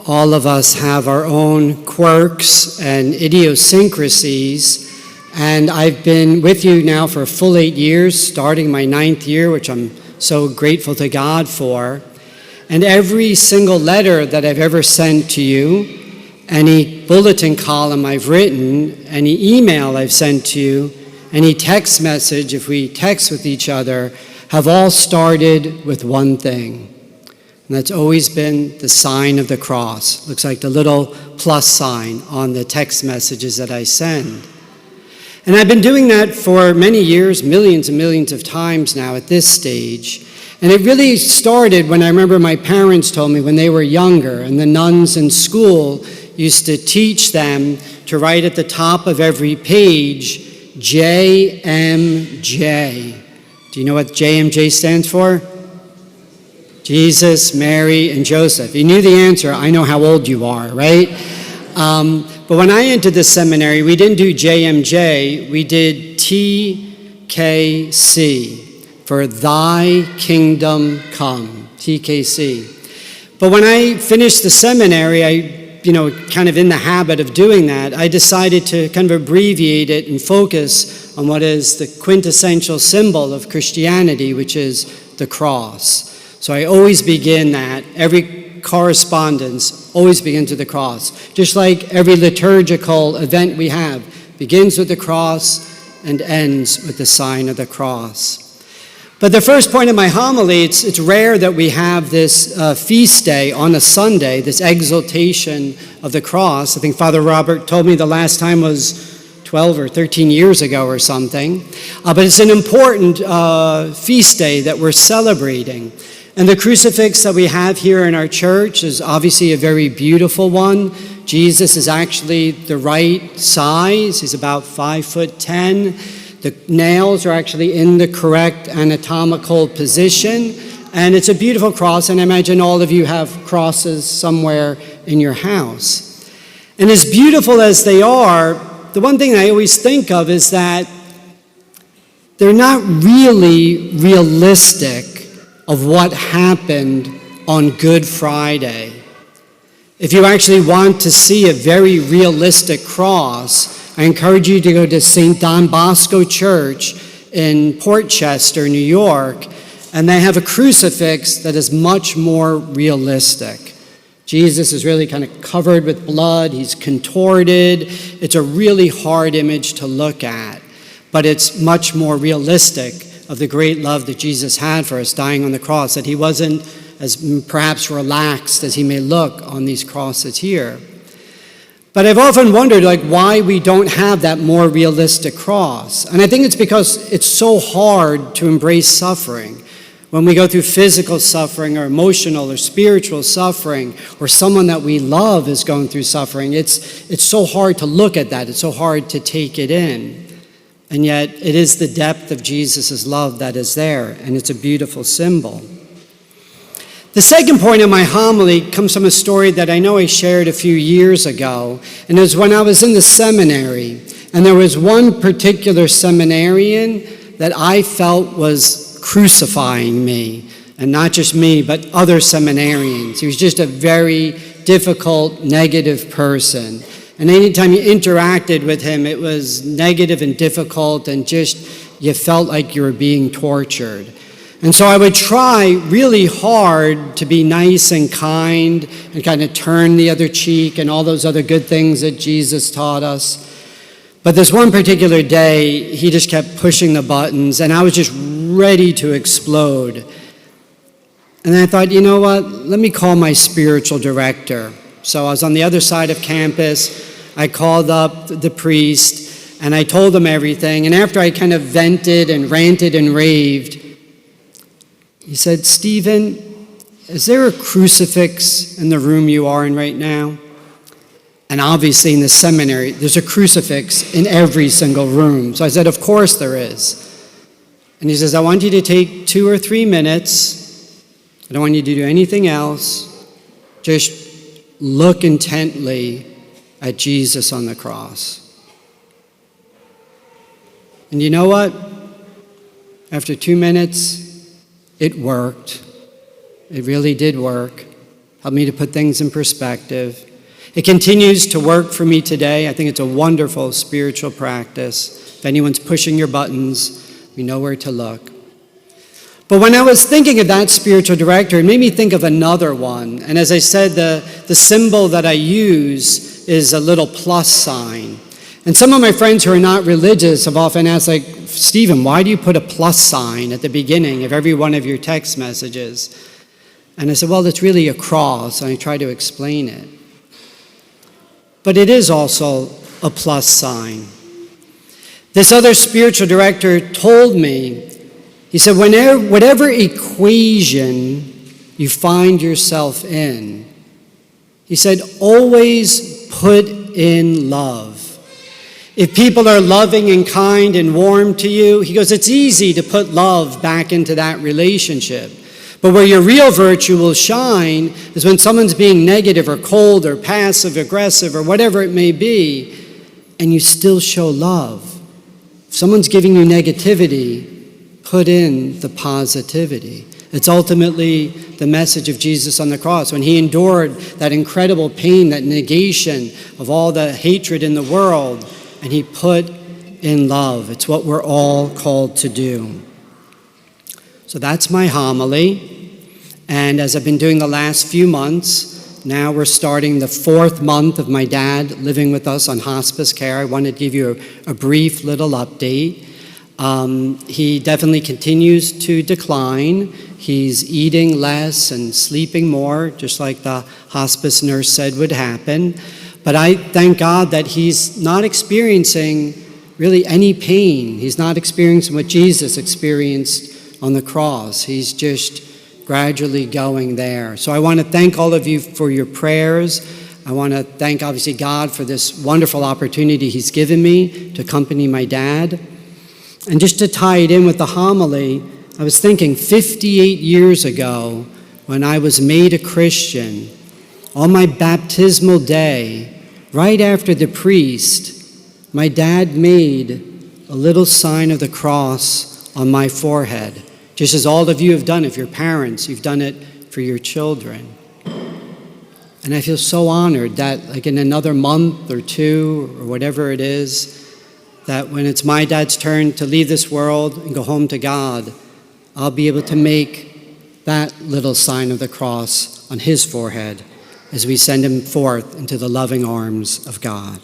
All of us have our own quirks and idiosyncrasies, and I've been with you now for a full 8 years, starting my 9th year, which I'm so grateful to God for. And every single letter that I've ever sent to you, any bulletin column I've written, any email I've sent to you, any text message, if we text with each other, have all started with one thing. And that's always been the sign of the cross. Looks like the little plus sign on the text messages that I send. And I've been doing that for many years, millions and millions of times now at this stage. And it really started when I remember my parents told me when they were younger, and the nuns in school used to teach them to write at the top of every page, JMJ. Do you know what JMJ stands for? Jesus, Mary, and Joseph. You knew the answer. I know how old you are, right? But when I entered the seminary, we didn't do JMJ. We did TKC, for Thy Kingdom Come, TKC. But when I finished the seminary, kind of in the habit of doing that, I decided to kind of abbreviate it and focus on what is the quintessential symbol of Christianity, which is the cross. So I always begin that. Every correspondence always begins with the cross. Just like every liturgical event we have begins with the cross and ends with the sign of the cross. But the first point of my homily, it's rare that we have this feast day on a Sunday, this exaltation of the cross. I think Father Robert told me the last time was 12 or 13 years ago or something. But it's an important feast day that we're celebrating. And the crucifix that we have here in our church is obviously a very beautiful one. Jesus is actually the right size. He's about 5'10". The nails are actually in the correct anatomical position. And it's a beautiful cross, and I imagine all of you have crosses somewhere in your house. And as beautiful as they are, the one thing I always think of is that they're not really realistic of what happened on Good Friday. If you actually want to see a very realistic cross, I encourage you to go to St. Don Bosco Church in Port Chester, New York, and they have a crucifix that is much more realistic. Jesus is really kind of covered with blood. He's contorted. It's a really hard image to look at, but it's much more realistic of the great love that Jesus had for us dying on the cross, that he wasn't as perhaps relaxed as he may look on these crosses here. But I've often wondered why we don't have that more realistic cross. And I think it's because it's so hard to embrace suffering. When we go through physical suffering or emotional or spiritual suffering, or someone that we love is going through suffering, it's so hard to look at that. It's so hard to take it in. And yet it is the depth of Jesus' love that is there, and it's a beautiful symbol. The second point of my homily comes from a story that I know I shared a few years ago, and it was when I was in the seminary, and there was one particular seminarian that I felt was crucifying me, and not just me, but other seminarians. He was just a very difficult, negative person. And anytime you interacted with him, it was negative and difficult, and just you felt like you were being tortured. And so I would try really hard to be nice and kind and kind of turn the other cheek and all those other good things that Jesus taught us. But this one particular day, he just kept pushing the buttons, and I was just ready to explode. And I thought, you know what, let me call my spiritual director. So I was on the other side of campus. I called up the priest, and I told him everything. And after I kind of vented and ranted and raved, he said, "Stephen, is there a crucifix in the room you are in right now?" And obviously in the seminary, there's a crucifix in every single room. So I said, "Of course there is." And he says, "I want you to take 2 or 3 minutes. I don't want you to do anything else. Just look intently at Jesus on the cross." And you know what? After 2 minutes, it worked. It really did work. helped me to put things in perspective. It continues to work for me today. I think it's a wonderful spiritual practice. If anyone's pushing your buttons, we know where to look. But when I was thinking of that spiritual director, it made me think of another one. And as I said, the symbol that I use is a little plus sign. And some of my friends who are not religious have often asked, like, Stephen, why do you put a plus sign at the beginning of every one of your text messages? And I said, well, it's really a cross, and I try to explain it. But it is also a plus sign. This other spiritual director told me, he said, whatever equation you find yourself in, he said, always put in love. If people are loving and kind and warm to you, he goes, it's easy to put love back into that relationship. But where your real virtue will shine is when someone's being negative or cold or passive, aggressive, or whatever it may be, and you still show love. If someone's giving you negativity, put in the positivity. It's ultimately the message of Jesus on the cross. When he endured that incredible pain, that negation of all the hatred in the world, and he put in love. It's what we're all called to do. So that's my homily. And as I've been doing the last few months, now we're starting the 4th month of my dad living with us on hospice care. I wanted to give you a brief little update. He definitely continues to decline. He's eating less and sleeping more, just like the hospice nurse said would happen. But I thank God that he's not experiencing really any pain. He's not experiencing what Jesus experienced on the cross. He's just gradually going there. So I want to thank all of you for your prayers. I want to thank, obviously, God for this wonderful opportunity he's given me to accompany my dad. And just to tie it in with the homily, I was thinking 58 years ago when I was made a Christian, on my baptismal day, right after the priest, my dad made a little sign of the cross on my forehead, just as all of you have done. If you're parents, you've done it for your children. And I feel so honored that, like, in another month or 2 or whatever it is, that when it's my dad's turn to leave this world and go home to God, I'll be able to make that little sign of the cross on his forehead as we send him forth into the loving arms of God.